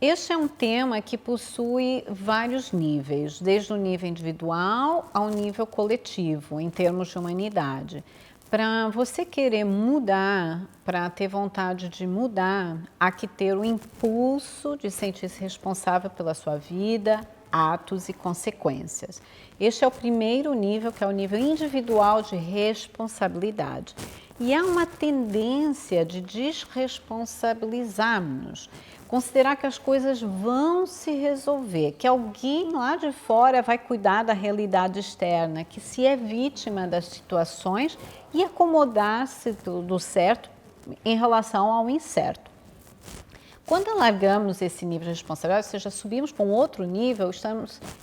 Este é um tema que possui vários níveis, desde o nível individual ao nível coletivo, em termos de humanidade. Para você querer mudar, para ter vontade de mudar, há que ter o impulso de sentir-se responsável pela sua vida, atos e consequências. Este é o primeiro nível, que é o nível individual de responsabilidade. E há uma tendência de desresponsabilizarmos, considerar que as coisas vão se resolver, que alguém lá de fora vai cuidar da realidade externa, que se é vítima das situações e acomodar-se do certo em relação ao incerto. Quando alargamos esse nível de responsabilidade, ou seja, subimos para um outro nível,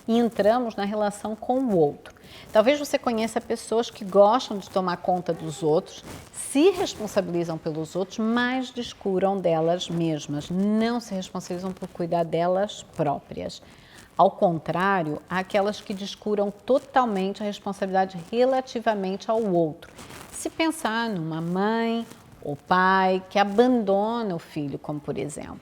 entramos na relação com o outro. Talvez você conheça pessoas que gostam de tomar conta dos outros, se responsabilizam pelos outros, mas descuram delas mesmas, não se responsabilizam por cuidar delas próprias. Ao contrário, há aquelas que descuram totalmente a responsabilidade relativamente ao outro. Se pensar numa mãe ou pai que abandona o filho, como por exemplo.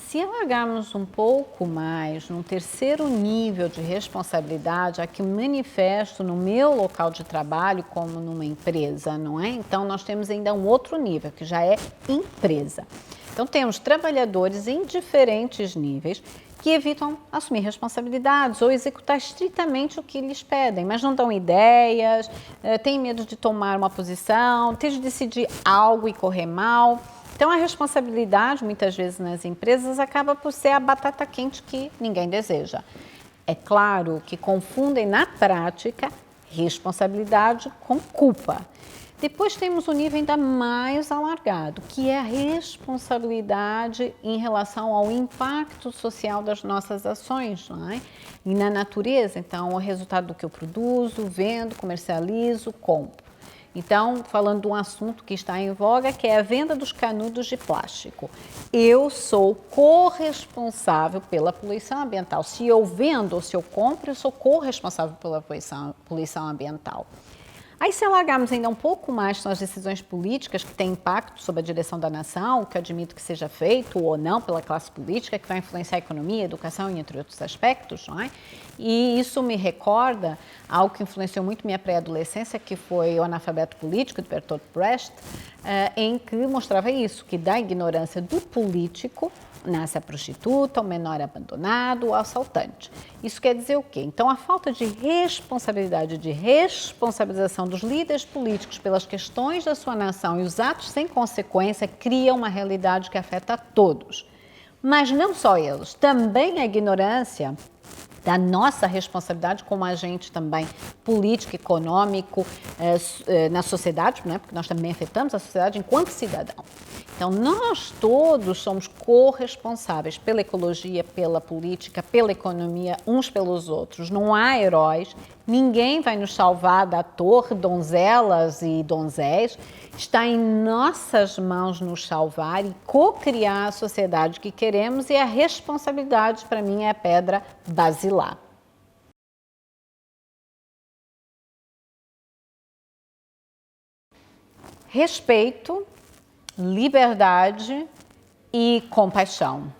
Se alargarmos um pouco mais, num terceiro nível de responsabilidade, a que manifesto no meu local de trabalho como numa empresa, não é? Então, nós temos ainda um outro nível, que já é empresa. Então, temos trabalhadores em diferentes níveis que evitam assumir responsabilidades ou executar estritamente o que lhes pedem, mas não dão ideias, têm medo de tomar uma posição, têm de decidir algo e correr mal. Então, a responsabilidade, muitas vezes nas empresas, acaba por ser a batata quente que ninguém deseja. É claro que confundem na prática responsabilidade com culpa. Depois temos um nível ainda mais alargado, que é a responsabilidade em relação ao impacto social das nossas ações, não é? E na natureza, então, o resultado do que eu produzo, vendo, comercializo, compro. Então, falando de um assunto que está em voga, que é a venda dos canudos de plástico. Eu sou corresponsável pela poluição ambiental. Se eu vendo ou se eu compro, eu sou corresponsável pela poluição ambiental. Aí, se alargarmos ainda um pouco mais nas decisões políticas que têm impacto sobre a direção da nação, que eu admito que seja feito ou não pela classe política, que vai influenciar a economia, a educação e entre outros aspectos, não é? E isso me recorda algo que influenciou muito minha pré-adolescência, que foi o Analfabeto Político, de Bertolt Brecht, em que mostrava isso, que da ignorância do político nasce a prostituta, o menor abandonado, o assaltante. Isso quer dizer o quê? Então, a falta de responsabilidade, de responsabilização dos líderes políticos pelas questões da sua nação e os atos sem consequência cria uma realidade que afeta a todos. Mas não só eles, também a ignorância da nossa responsabilidade como agente também político, econômico, na sociedade, né? Porque nós também afetamos a sociedade enquanto cidadão. Então, nós todos somos corresponsáveis pela ecologia, pela política, pela economia, uns pelos outros. Não há heróis, ninguém vai nos salvar da torre, donzelas e donzéis. Está em nossas mãos nos salvar e co-criar a sociedade que queremos, e a responsabilidade, para mim, é a pedra basilar. Respeito, liberdade e compaixão.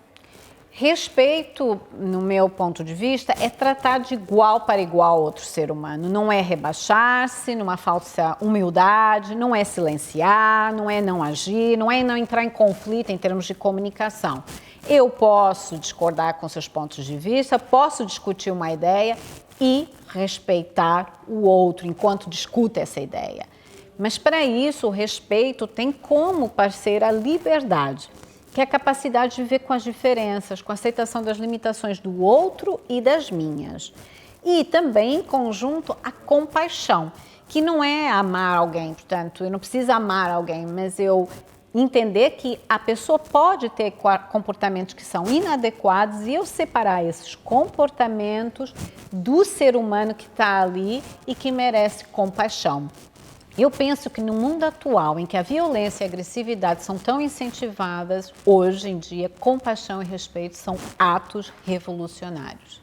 Respeito, no meu ponto de vista, é tratar de igual para igual outro ser humano. Não é rebaixar-se numa falsa humildade, não é silenciar, não é não agir, não é não entrar em conflito em termos de comunicação. Eu posso discordar com seus pontos de vista, posso discutir uma ideia e respeitar o outro enquanto discuto essa ideia. Mas para isso, o respeito tem como parceira a liberdade, que é a capacidade de viver com as diferenças, com a aceitação das limitações do outro e das minhas. E também, em conjunto, a compaixão, que não é amar alguém, portanto, eu não preciso amar alguém, mas eu entender que a pessoa pode ter comportamentos que são inadequados e eu separar esses comportamentos do ser humano que está ali e que merece compaixão. Eu penso que no mundo atual, em que a violência e a agressividade são tão incentivadas, hoje em dia, compaixão e respeito são atos revolucionários.